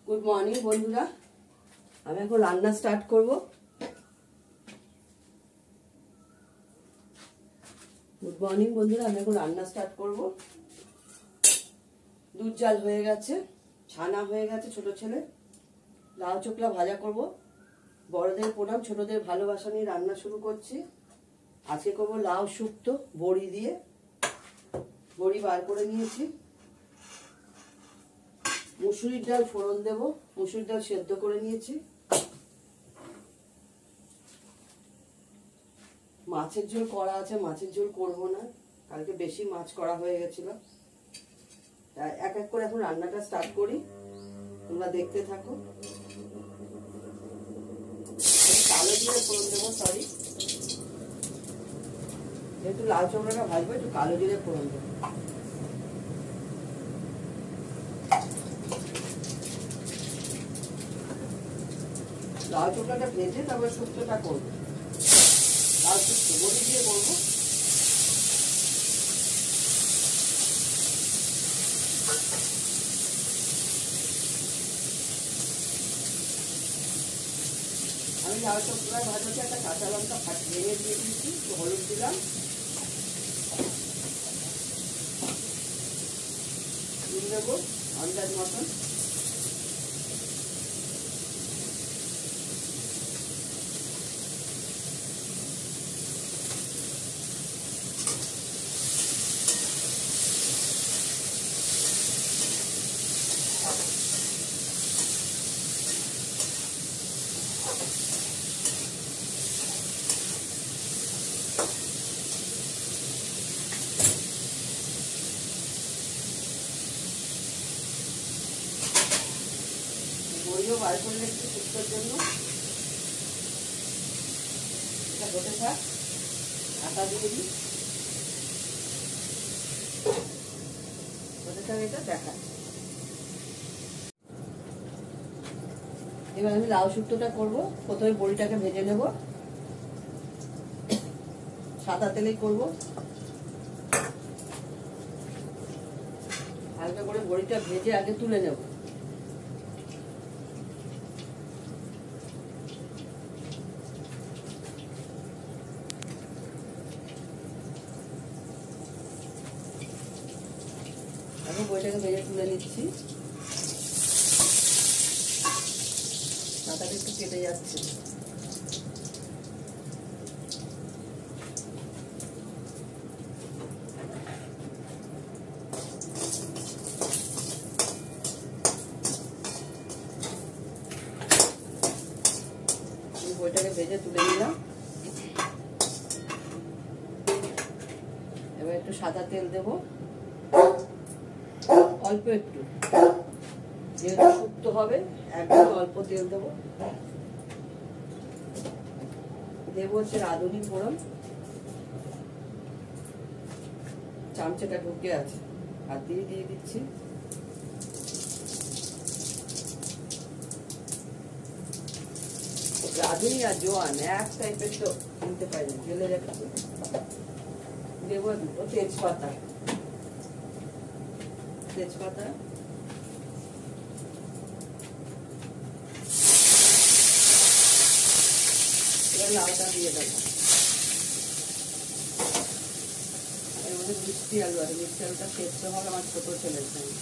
Good morning বন্ধুরা, আমি এখন রান্না স্টার্ট করব। গুড মর্নিং বন্ধুরা, আমি এখন রান্না স্টার্ট করব। দুধ জাল হয়ে গেছে, ছানা হয়ে গেছে, ছোট ছেলে লাউ চোকলা ভাজা করব। বড়দের প্রণাম, ছোটদের ভালোবাসা নিয়ে রান্না শুরু করছি। আজকে করব লাউ শুক্তো বড়ি দিয়ে। বড়ি বার করে নিয়েছি। মুসুরির ডাল ফোড়ন দেব, মুসুরির ডাল সেদ্ধ করে নিয়েছি। মাছের ঝোল করা আছে, মাছের ঝোল করব না, কালকে বেশি মাছ করা হয়ে গেছিল। এক এক করে এখন রান্নাটা স্টার্ট করি, তোমরা দেখতে থাকো। কালো জিরে ফোড়ন দেবো, সরি, যেহেতু লাল চোখলাটা ভাজবো একটু কালো জিরে ফোড়ন দেবো। লাল চোখলাটা ভেজে তারপর শুক্তোটা করবো। লাল শুক্তো বড়ি দিয়ে করবো। আমি লাল চোখলা ভাজাতে একটা কাঁচা লঙ্কা ভেঙে দিয়ে দিয়েছি, একটু হলুদ দিলাম, নুন দেবো আন্দাজ মতন। বড়িও বার করলে একটু শুক্তোর জন্য। এটা হতে থাক, আটা দিয়ে দিই, হতে থাক, এটা দেখাচ্ছি। এবার আমি লাউ শুক্তোটা করবো। প্রথমে বড়িটাকে ভেজে নেব, সাদা তেলেই করব। হালকা করে বড়িটা ভেজে আগে তুলে নেব। আমি বড়িটাকে ভেজে তুলে নিচ্ছি। মাথাটা একটু কেটে যাচ্ছে। বড়িটাকে ভেজে তুলে নিলাম। এবার একটু সাদা তেল দেব, অল্প একটু, যেহেতু শুক্তো হবে একদম অল্প তেল দেবো। দেবো হচ্ছে রাঁধুনি ফোড়ন, চামচাটা ঢুকে আছে, হাত দিয়ে দিয়ে দিচ্ছি। রাঁধুনি আর জোয়ান এক টাইপের তো কিনতে পারি, গেলে যাচ্ছে। দেবো দুটো তেজপাতা, তেজপাতা, লাউটা দিয়ে দেবো। এর মধ্যে মিষ্টি আলু আছে, মিষ্টি আলুটা সেদ্ধ হবে আমার ছোট ছেলের জন্য।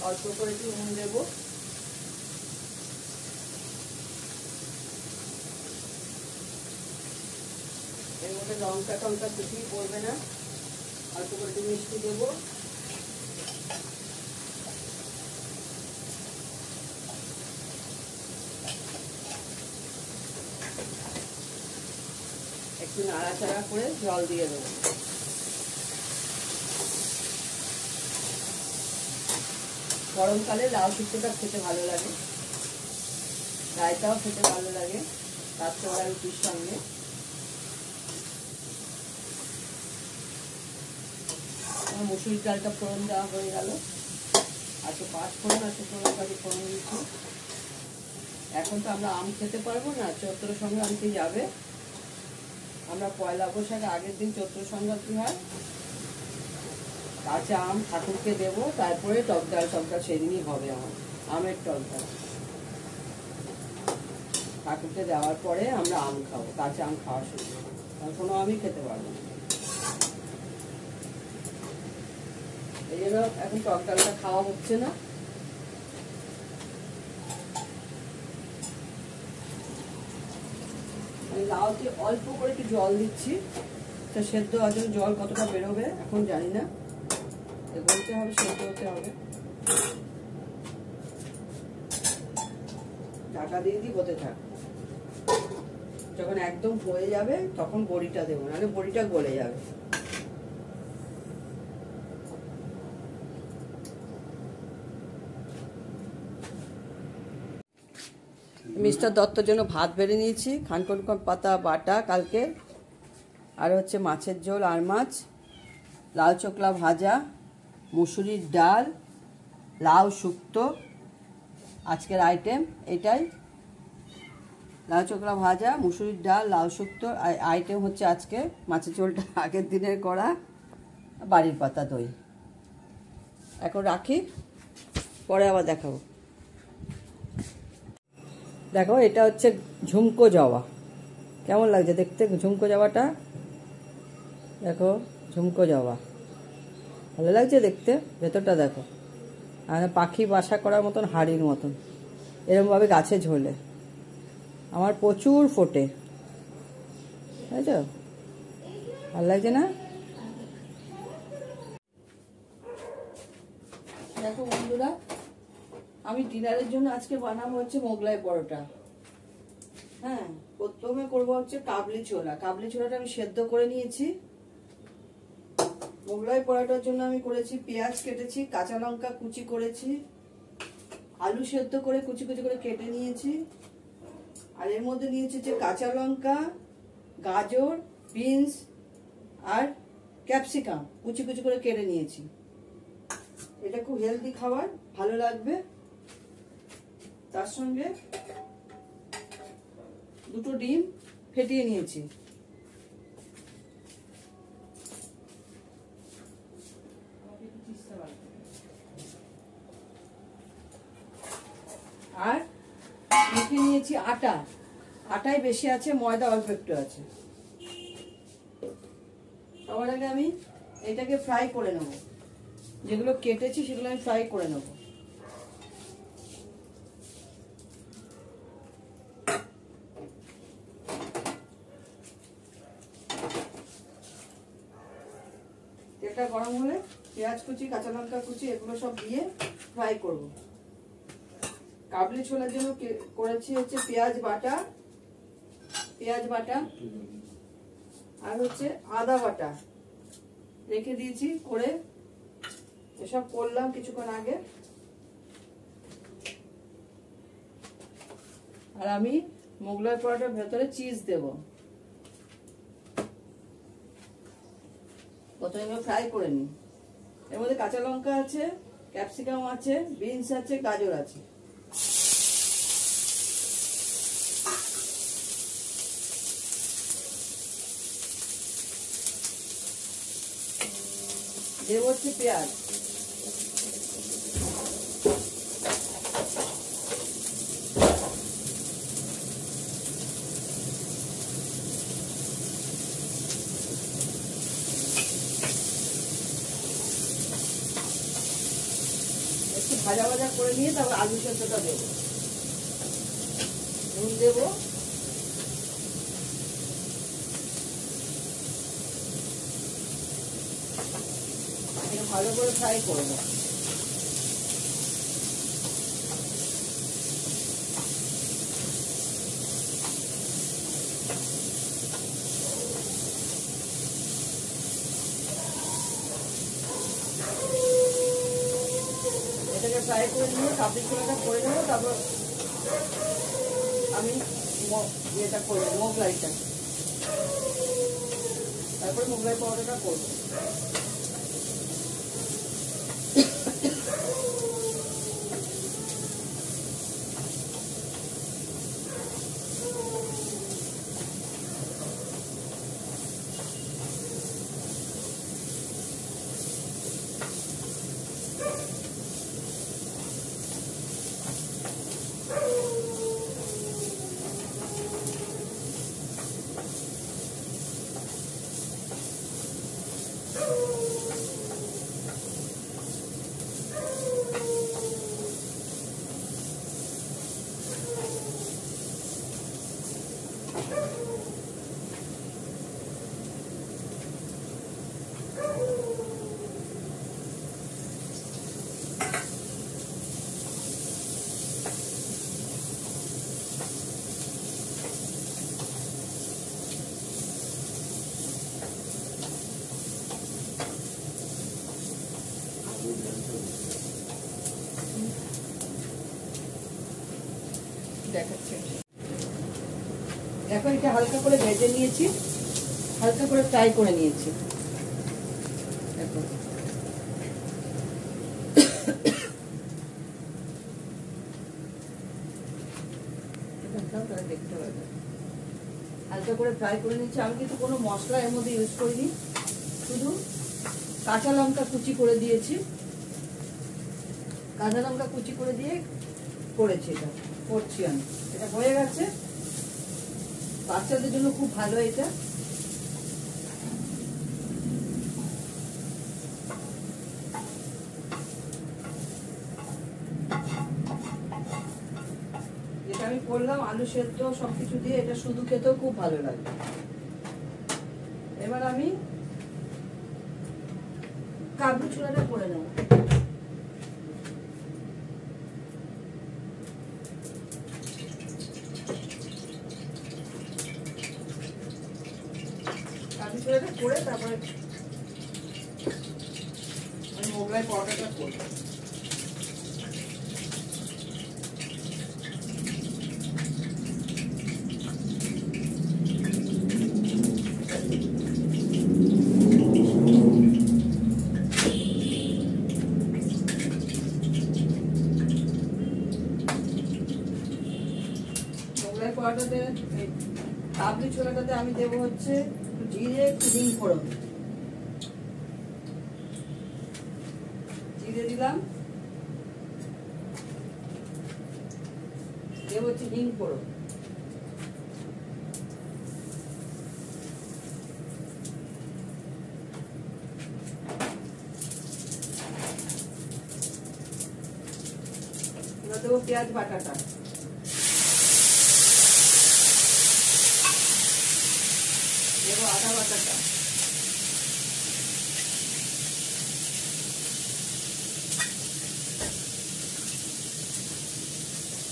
অল্প করে একটু নুন দেবো। এর মধ্যে লঙ্কা টঙ্কা কিছুই পড়বে না, অল্প করে একটু মিষ্টি দেবো। একটু নাড়াচাড়া করে জল দিয়ে দেবো। গরমকালে লাউ শুক্তোটা খেতে ভালো লাগে, রায়তাও খেতে ভালো লাগে, তার সঙ্গে রুটির সঙ্গে। মুসুরির ডালটা ফোড়ন দেওয়া হয়ে গেল, আর তো 5 ফোড়ন আর শুকনো লঙ্কা দিয়ে ফোড়ন দিচ্ছি। এখন তো আমরা আম খেতে পারবো না, চৈত্র সংক্রান্তি যাবে। আমরা পয়লা বৈশাখের আগের দিন চৈত্র সংক্রান্তি হয়, কাঁচা আম ঠাকুরকে দেবো, তারপরে টক ডাল সেদিনই হবে আমার আমের টক ডাল। ঠাকুরকে দেওয়ার পরে আমরা আম খাবো, কাঁচা আম খাওয়া শুরু করবো, আর কোনো আমই খেতে পারবো না। এই জন্য এখন টক ডালটা খাওয়া হচ্ছে না। আমি লাউতে অল্প করে একটু জল দিচ্ছি, তা সেদ্ধ হওয়ার জন্য জল কতটা বেরোবে এখন জানি না, বলতে হবে, সেদ্ধ হতে হবে। ঢাকা দিয়ে দিই, হতে থাক। যখন একদম হয়ে যাবে তখন বড়িটা দেবো, নাহলে বড়িটা গলে যাবে। মিস্টার দত্তর জন্য ভাত বেড়ে নিয়েছি, খানকনকন পাতা বাটা কালকে, আর হচ্ছে মাছের ঝোল আর মাছ, লাউ চোকলা ভাজা, মুসুরির ডাল, লাউ শুক্তো, আজকের আইটেম এটাই। লাউ চোকলা ভাজা, মুসুরির ডাল, লাউ শুক্তো আইটেম হচ্ছে আজকে। মাছের ঝোলটা আগের দিনের করা, বাড়ির পাতা দই। এখন রাখি, পরে আবার দেখাবো। দেখো, এটা হচ্ছে ঝুমকো জবা, কেমন লাগছে দেখতে ঝুমকো জবাটা? দেখো ঝুমকো জবা, ভালো লাগছে দেখতে। ভেতরটা দেখো, আর পাখি বাসা করার মতন, হাড়ির মতন এরকমভাবে গাছে ঝোলে। আমার প্রচুর ফোটে, বুঝেছ? ভালো লাগছে না? দেখো বন্ধুরা, আমি ডিনারের জন্য আজকে বানাবো হচ্ছে মোগলাই পরোটা। হ্যাঁ, প্রথমে করবো হচ্ছে কাবলি ছোলা। কাবলি ছোলাটা আমি সেদ্ধ করে নিয়েছি। মোগলাই পরোটার জন্য আমি করেছি পেঁয়াজ কেটেছি, কাঁচা লঙ্কা কুচি করেছি, আলু সেদ্ধ করে কুচি কুচি করে কেটে নিয়েছি, আর এর মধ্যে নিয়েছি যে কাঁচা লঙ্কা, গাজর, বিনস আর ক্যাপসিকাম কুচি কুচি করে কেটে নিয়েছি। এটা খুব হেলদি খাবার, ভালো লাগবে। তার সঙ্গে দুটো ডিম ফেটিয়ে নিয়েছি। আর মেখে নিয়েছি আটা, আটাই বেশি আছে, ময়দা অল্প একটু আছে। সবার আগে আমি এটাকে ফ্রাই করে নেব, যেগুলো কেটেছি সেগুলো আমি ফ্রাই করে নেব। তেলটা গরম হলে পেঁয়াজ কুচি, কাঁচা লঙ্কা কুচি এগুলো সব দিয়ে ফ্রাই করব। কাবলি ছোলার জন্য করেছি হচ্ছে পেঁয়াজ বাটা আর হচ্ছে আদা বাটা রেখে দিয়েছি করে, এসব করলাম কিছুক্ষণ আগে। আর আমি মোগলাই পরোটার ভেতরে চিজ দেব, প্রথমে ফ্রাই করে নিই। এর মধ্যে কাঁচা লঙ্কা আছে, ক্যাপসিকাম আছে, বিনস আছে, গাজর আছে। দেব হচ্ছে পেঁয়াজ, একটু ভাজা ভাজা করে নিয়ে তারপর আলু সেদ্ধটা দেবো, নুন দেবো, ভালো করে ফ্রাই করবো। এটাকে ফ্রাই করে নিয়ে কাবলি ছোলাটা করে নেবো, তারপর আমি ইয়েটা করে নেবো, মোগলাইটা, তারপরে মোগলাই পরোটাটা করবো। দেখাচ্ছি। দেখো এটা হালকা করে ভেজে নিয়েছি, হালকা করে ফ্রাই করে নিয়েছি। দেখো দেখতে পাবে হালকা করে ফ্রাই করে নিচ্ছি। আমি কিন্তু কোনো মশলা এর মধ্যে ইউজ করিনি, শুধু কাঁচা লঙ্কা কুচি করে দিয়েছি, কাঁচা লঙ্কা কুচি করে দিয়ে করেছি। এটা করছি আমি, এটা হয়ে গেছে। বাচ্চাদের জন্য খুব ভালো এটা। যেটা আমি করলাম আলু সেদ্ধ সবকিছু দিয়ে, এটা শুধু খেতেও খুব ভালো লাগে। এবার আমি কাবলি ছোলাটা করে নেব। কাবলি ছোলাটা করে তারপরে আমি মোগলাই পরোটাটা করবো। পরোটাতে কাবলি ছোলাটাতে আমি দেবো হচ্ছে জিরে, হিং ফোড়ন। জিরে দিলাম, দেবো হচ্ছে হিং ফোড়ন। এবার দেবো পেঁয়াজ বাটাটা, দেবো আদা বাটাটা,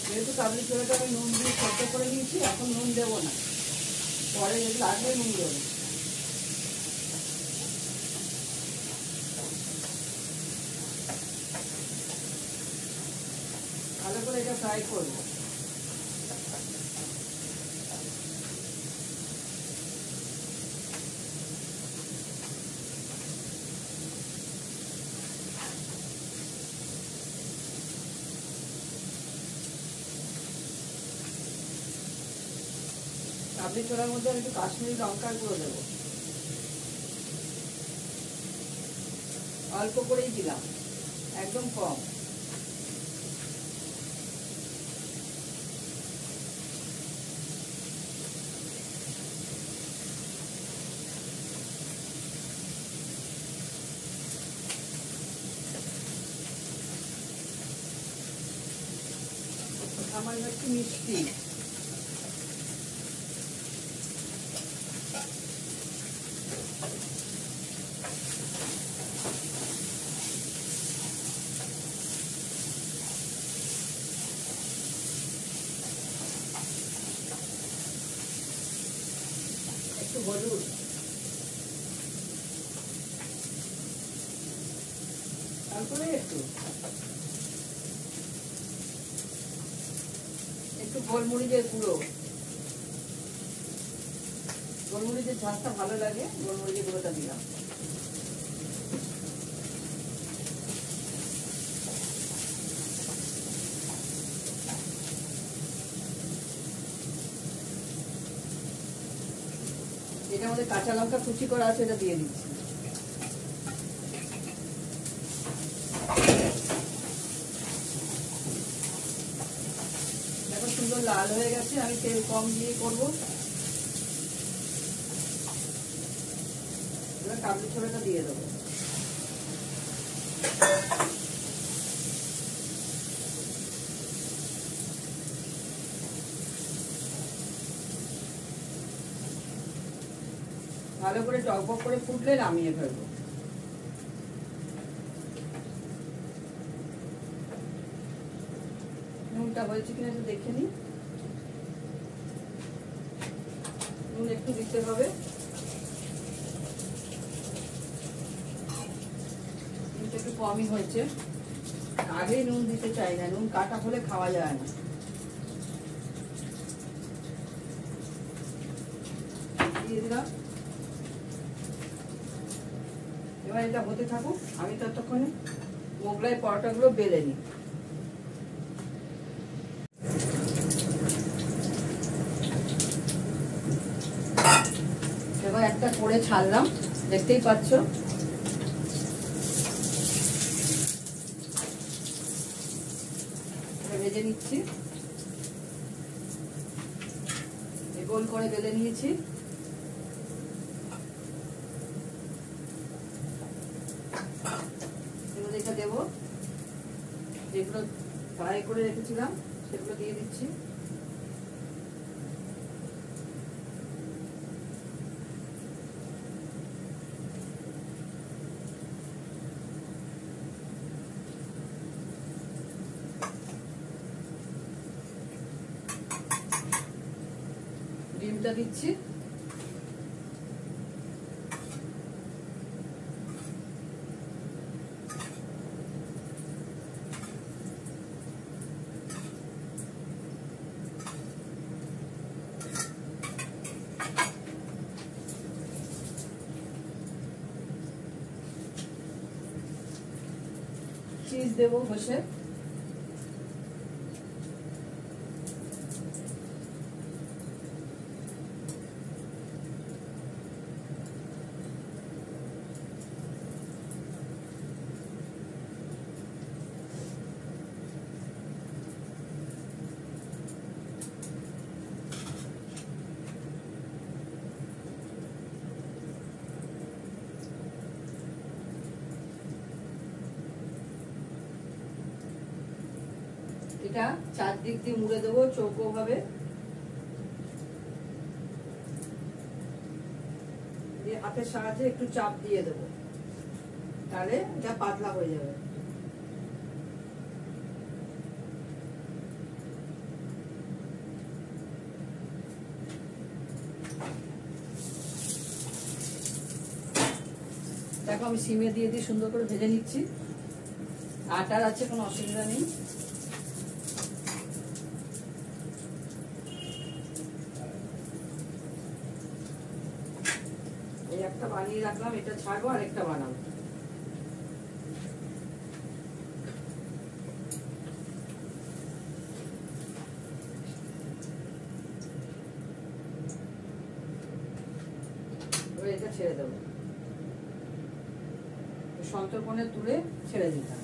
যেহেতু কাবলি ছোলাটা আমি নুন দিয়ে সেদ্ধ করে দিয়েছি, এখন নুন দেবো না, পরে যদি লাগবে নুন দেবো। ভালো করে এটা ফ্রাই করবো। কাবলি ছোলার মধ্যে আমি একটু কাশ্মীরি লঙ্কার গুঁড়ো দেবো, অল্প করেই দিলাম, একদম কম। আমার একটু মিষ্টি, একটু হলুদ, তারপরে একটু গোলমরিচের গুঁড়ো। গোলমরিচের ঝাঁজটা ভালো লাগে, গোলমরিচের গুঁড়োটা দিলাম। এটার মধ্যে কাঁচা লঙ্কা কুচি করা আছে, এটা দিয়ে দিচ্ছি। দেখো সুন্দর লাল হয়ে গেছে, আমি তেল কম দিয়ে করবো। এবার কাবলি ছোলাটা দিয়ে দেবো। ভালো করে টকবক করে ফুটলে নামিয়ে ফেলবো। নুনটা হয়েছে কিনা একটু দেখে নিই। নুন একটু দিতে হবে, নুনটা একটু কমই হয়েছে। আগেই নুন দিতে চাই না, নুন কাটা হলে খাওয়া যায় না। দিয়ে দিলাম। এবার এটা হতে থাকুক, আমি ততক্ষণে মোগলাই পরোটাগুলো বেলে নিই। এবার একটা করে ছাড়লাম, দেখতেই পাচ্ছ। ভেজে নিচ্ছি, গোল করে বেলে নিয়েছি। এটা দেবো, যেগুলো ফ্রাই করে রেখেছিলাম সেগুলো দিয়ে দিচ্ছি। ডিমটা দিচ্ছি। চিজ দেবো ঘষে। এটা চারদিক দিয়ে মুড়ে দেবো চৌকো ভাবে, দিয়ে হাতের সাহায্যে একটু চাপ দিয়ে দেবো, তাহলে এটা পাতলা হয়ে যাবে। দেখো আমি সিমে দিয়ে দিয়ে সুন্দর করে ভেজে নিচ্ছি। আটার আছে, কোনো অসুবিধা নেই। এই একটা বানিয়ে রাখলাম, এটা ছাড়বো আর একটা বানাবো। এটা ছেড়ে দেবো, সন্তর্পণে তুলে ছেড়ে দিতাম।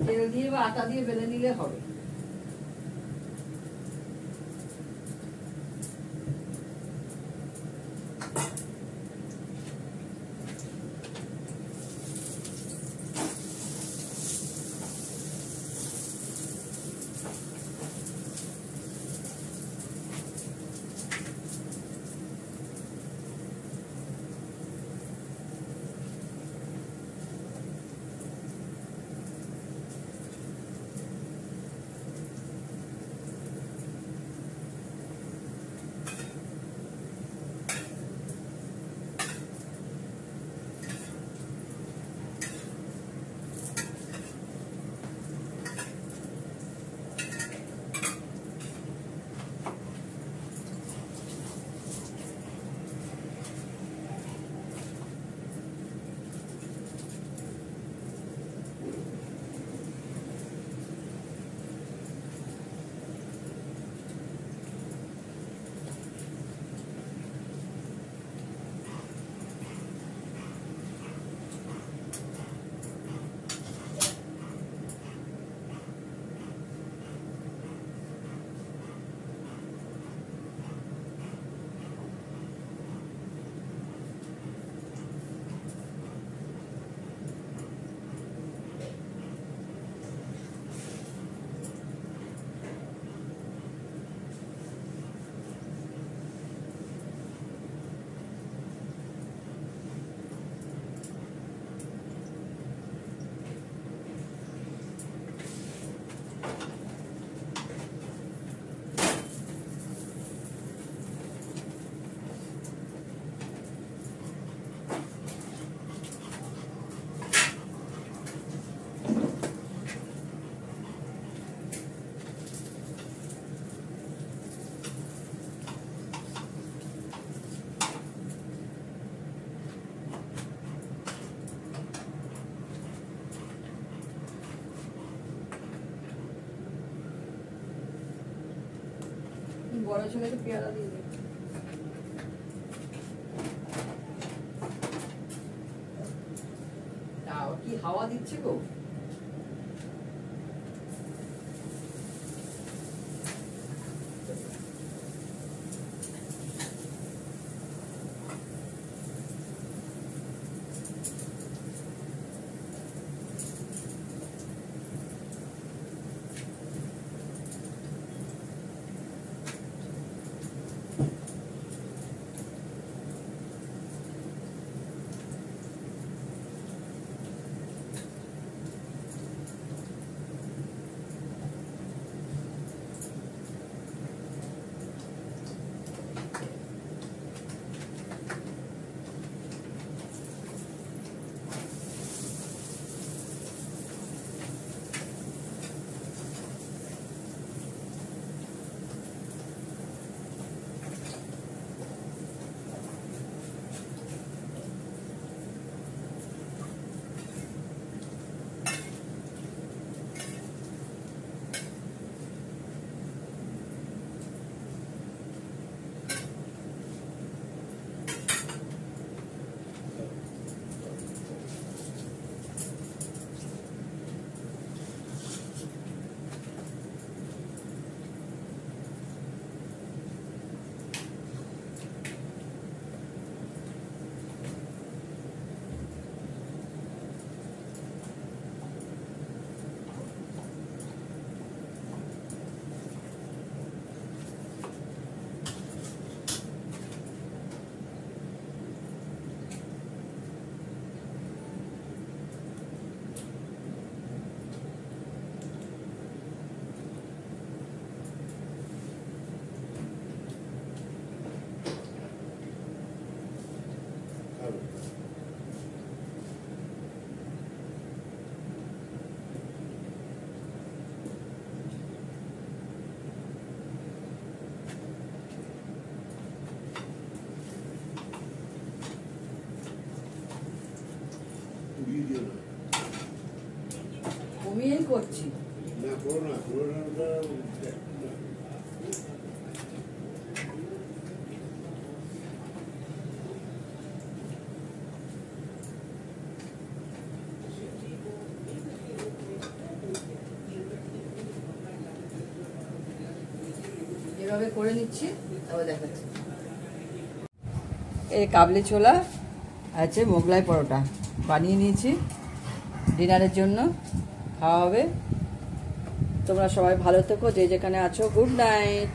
তেল দিয়ে বা আটা দিয়ে বেলে নিলে হবে। বড় ছেলেকে পেয়ারা দিয়ে দে। তাও কি হাওয়া দিচ্ছে গো। কমিয়েই করছি। এভাবে করে নিচ্ছি, তারপর দেখাচ্ছি। এই কাবলি ছোলা আছে, মোগলাই পরোটা বানিয়ে নিয়েছি ডিনারের জন্য, খাওয়া হবে। তোমরা সবাই ভালো থেকো, যে যেখানে আছো। Good night.